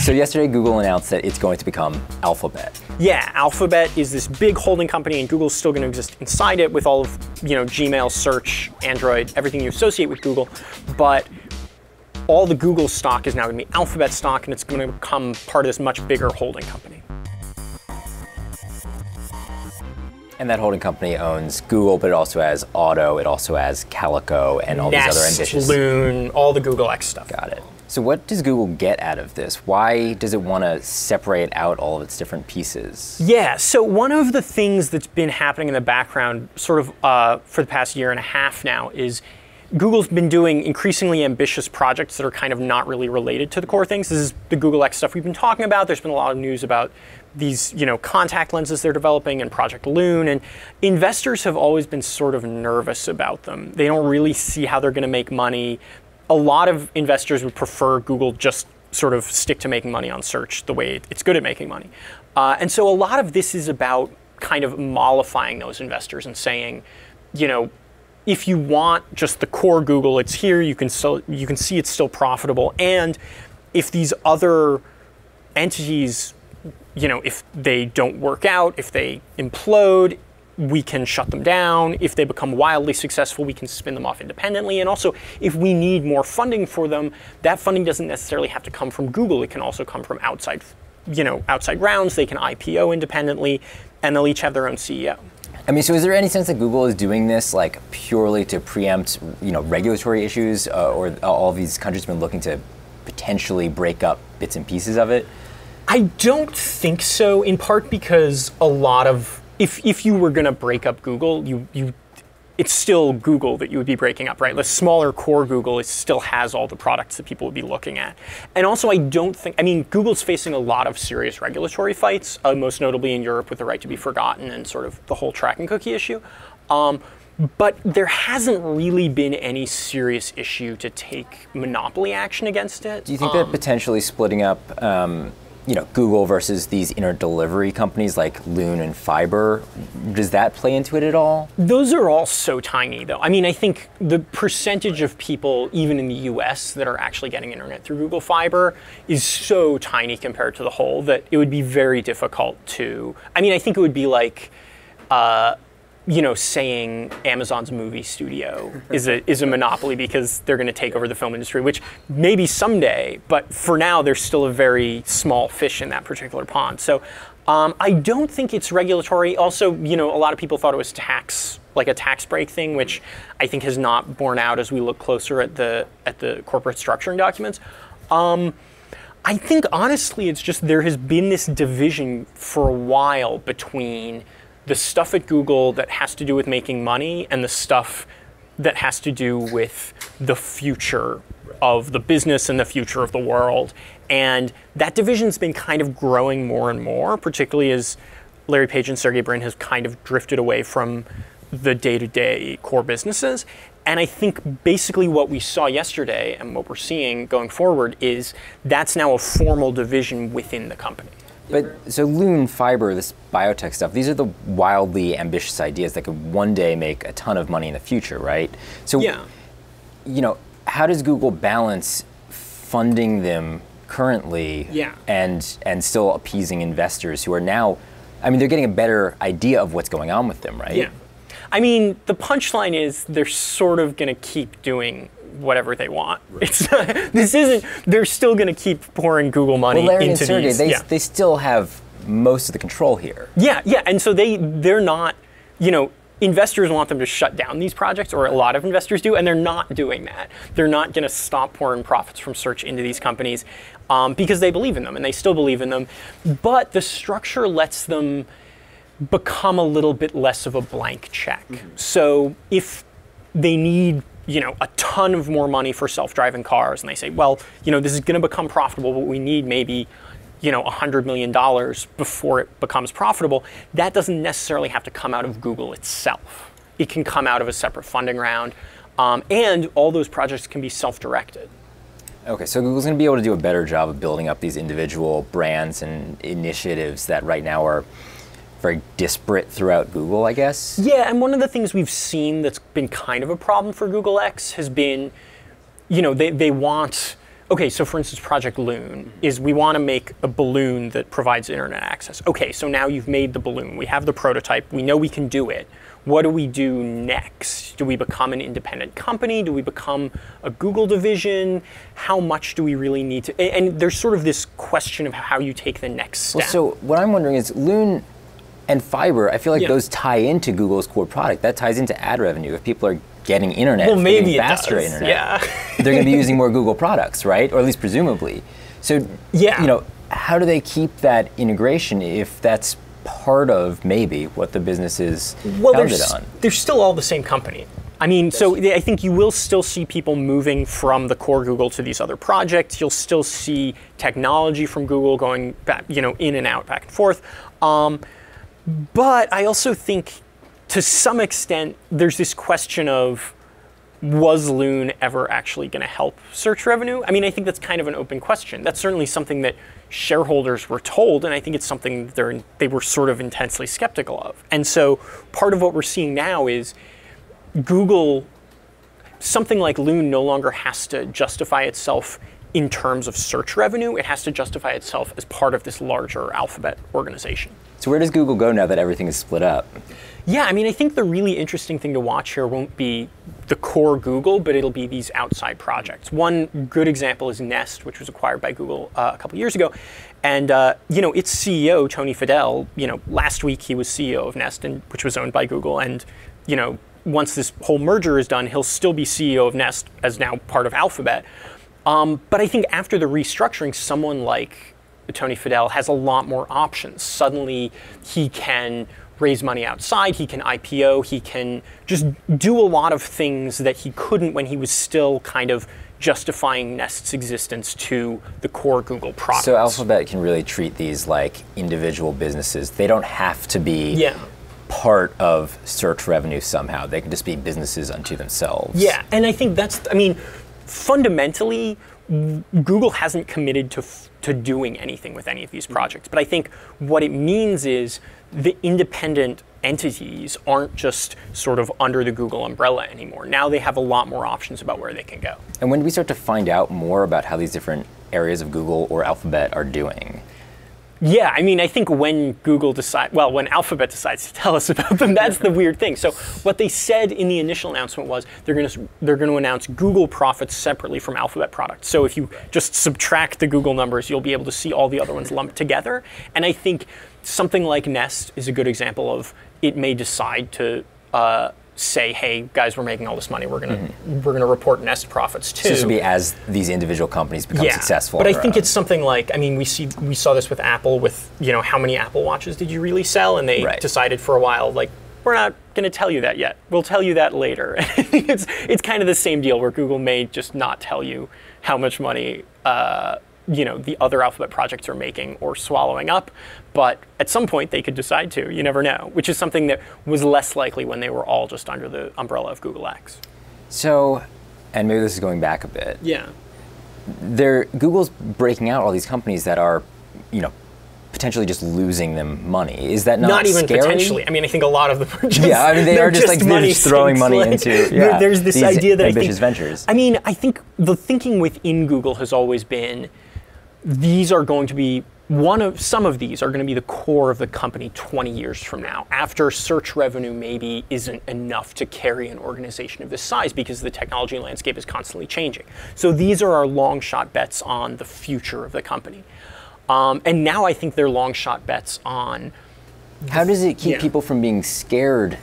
So yesterday, Google announced that it's going to become Alphabet. Yeah, Alphabet is this big holding company, and Google's still going to exist inside it with all of, Gmail, search, Android, everything you associate with Google. But all the Google stock is now going to be Alphabet stock, and it's going to become part of this much bigger holding company. And that holding company owns Google, but it also has Auto, it also has Calico, and all these other ambitious... Loon, all the Google X stuff. Got it. So what does Google get out of this? Why does it want to separate out all of its different pieces? Yeah, so one of the things that's been happening in the background sort of for the past year and a half now is Google's been doing increasingly ambitious projects that are kind of not really related to the core things. This is the Google X stuff we've been talking about. There's been a lot of news about these, contact lenses they're developing and Project Loon, and investors have always been sort of nervous about them. They don't really see how they're going to make money. A lot of investors would prefer Google just sort of stick to making money on search the way it's good at making money. And so a lot of this is about kind of mollifying those investors and saying, if you want just the core Google, it's here. You can see it's still profitable. And if these other entities, if they don't work out, if they implode, we can shut them down. If they become wildly successful, we can spin them off independently. And also, if we need more funding for them, that funding doesn't necessarily have to come from Google. It can also come from outside rounds. They can IPO independently, and they'll each have their own CEO. I mean, so is there any sense that Google is doing this like purely to preempt, regulatory issues, or all of these countries have been looking to potentially break up bits and pieces of it? I don't think so, in part because a lot of, if you were going to break up Google, it's still Google that you would be breaking up, right? The smaller core Google still has all the products that people would be looking at. And also, Google's facing a lot of serious regulatory fights, most notably in Europe with the right to be forgotten and sort of the whole tracking cookie issue. But there hasn't really been any serious issue to take monopoly action against it. Do you think that potentially splitting up Google versus these inter-delivery companies like Loon and Fiber, does that play into it at all? Those are all so tiny, though. I think the percentage of people, even in the US, that are actually getting internet through Google Fiber is so tiny compared to the whole that it would be very difficult to... I think it would be like... saying Amazon's movie studio is a monopoly because they're going to take over the film industry, which maybe someday, but for now, there's still a very small fish in that particular pond. So I don't think it's regulatory. Also, a lot of people thought it was a tax break thing, which I think has not borne out as we look closer at the corporate structuring documents. I think, honestly, it's just there has been this division for a while between the stuff at Google that has to do with making money and the stuff that has to do with the future of the business and the future of the world. And that division's been kind of growing more and more, particularly as Larry Page and Sergey Brin have kind of drifted away from the day-to-day core businesses. And I think basically what we saw yesterday and what we're seeing going forward is that's now a formal division within the company. But so Loon, Fiber, this biotech stuff, these are the wildly ambitious ideas that could one day make a ton of money in the future, right? So, yeah. How does Google balance funding them currently and still appeasing investors who are now, they're getting a better idea of what's going on with them, right? Yeah. The punchline is they're sort of going to keep doing whatever they want. Right. They're still going to keep pouring Google money Larry into and Sergey, these. They still have most of the control here. Yeah, and so they're not, investors want them to shut down these projects, or a lot of investors do, and they're not doing that. They're not going to stop pouring profits from search into these companies because they believe in them, and they still believe in them. But the structure lets them become a little bit less of a blank check. Mm-hmm. So if they need a ton of more money for self-driving cars, and they say, well, this is going to become profitable, but we need maybe, $100 million before it becomes profitable. That doesn't necessarily have to come out of Google itself. It can come out of a separate funding round, and all those projects can be self-directed. Okay, so Google's going to be able to do a better job of building up these individual brands and initiatives that right now are very disparate throughout Google, I guess? Yeah, and one of the things we've seen that's been kind of a problem for Google X has been, they want okay, so for instance, Project Loon is we want to make a balloon that provides internet access. Okay, so now you've made the balloon. We have the prototype. We know we can do it. What do we do next? Do we become an independent company? Do we become a Google division? How much do we really need to? And there's sort of this question of how you take the next step. Well, so what I'm wondering is Loon and Fiber, I feel like those tie into Google's core product. That ties into ad revenue. If people are getting internet, well, maybe faster it does. internet, they're going to be using more Google products, right? Or at least presumably. So, how do they keep that integration if that's part of maybe what the business is founded on? They're still all the same company. I mean, so I think you will still see people moving from the core Google to these other projects. You'll still see technology from Google going back, in and out, back and forth. But I also think, to some extent, there's this question of, was Loon ever actually going to help search revenue? I mean, I think that's kind of an open question. That's certainly something that shareholders were told, and I think it's something they were sort of intensely skeptical of. And so part of what we're seeing now is Google, something like Loon no longer has to justify itself in terms of search revenue. It has to justify itself as part of this larger Alphabet organization. So where does Google go now that everything is split up? Yeah, I mean, I think the really interesting thing to watch here won't be the core Google, but it'll be these outside projects. One good example is Nest, which was acquired by Google a couple years ago. And, its CEO, Tony Fadell, last week he was CEO of Nest, which was owned by Google. And, once this whole merger is done, he'll still be CEO of Nest as now part of Alphabet. But I think after the restructuring, someone like Tony Fadell has a lot more options. Suddenly, he can raise money outside, he can IPO, he can just do a lot of things that he couldn't when he was still kind of justifying Nest's existence to the core Google products. So Alphabet can really treat these like individual businesses. They don't have to be part of search revenue somehow. They can just be businesses unto themselves. Yeah, and I think fundamentally, Google hasn't committed to doing anything with any of these projects. But I think what it means is the independent entities aren't just sort of under the Google umbrella anymore. Now they have a lot more options about where they can go. And when do we start to find out more about how these different areas of Google or Alphabet are doing? Yeah, I mean, I think when when Alphabet decides to tell us about them, that's the weird thing. So what they said in the initial announcement was they're going to announce Google profits separately from Alphabet products. So if you just subtract the Google numbers, you'll be able to see all the other ones lumped together. And I think something like Nest is a good example of it may decide to say, hey, guys, we're making all this money. We're gonna report Nest profits too. So this would be as these individual companies become successful. But I think it's something like, I mean, we saw this with Apple with, how many Apple Watches did you really sell? And they decided for a while, like, we're not going to tell you that yet. We'll tell you that later. It's kind of the same deal where Google may just not tell you how much money the other Alphabet projects are making or swallowing up, but at some point they could decide to. You never know, which is something that was less likely when they were all just under the umbrella of Google X. So, and maybe this is going back a bit. Yeah. Google's breaking out all these companies that are, potentially just losing them money. Is that not even scary? Potentially. I mean, I think a lot of them are just they are just they're throwing money into there's this idea that ambitious ventures. I mean, I think the thinking within Google has always been these are going to be some of these are going to be the core of the company 20 years from now, after search revenue maybe isn't enough to carry an organization of this size because the technology landscape is constantly changing. So these are our long shot bets on the future of the company. And now I think they're long shot bets on. How does it keep people from being scared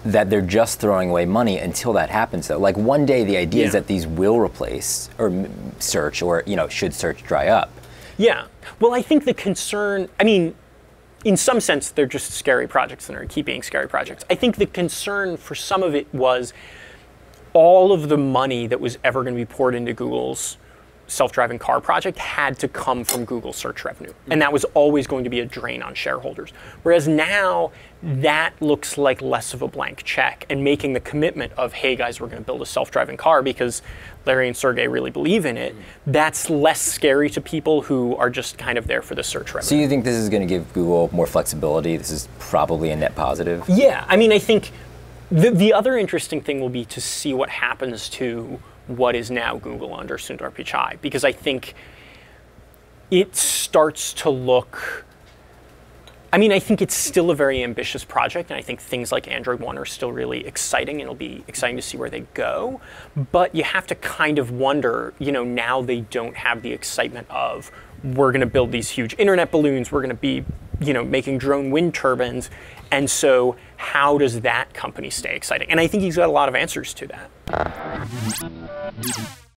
that they're just throwing away money until that happens, though? Like one day the idea is that these will replace or search, or should search dry up? Yeah. Well, I think the concern, I mean, in some sense, they're just scary projects and are keep being scary projects. I think the concern for some of it was all of the money that was ever going to be poured into Google's self-driving car project had to come from Google search revenue. And that was always going to be a drain on shareholders. Whereas now, that looks like less of a blank check, and making the commitment of, hey guys, we're going to build a self-driving car because Larry and Sergey really believe in it, that's less scary to people who are just kind of there for the search revenue. So you think this is going to give Google more flexibility? This is probably a net positive? Yeah, I mean, I think the other interesting thing will be to see what happens to what is now Google under Sundar Pichai, because I think it starts to look, I think it's still a very ambitious project, and I think things like Android One are still really exciting, and it'll be exciting to see where they go. But you have to kind of wonder, now they don't have the excitement of, we're going to build these huge internet balloons, we're going to be, making drone wind turbines. And so how does that company stay exciting? And I think he's got a lot of answers to that.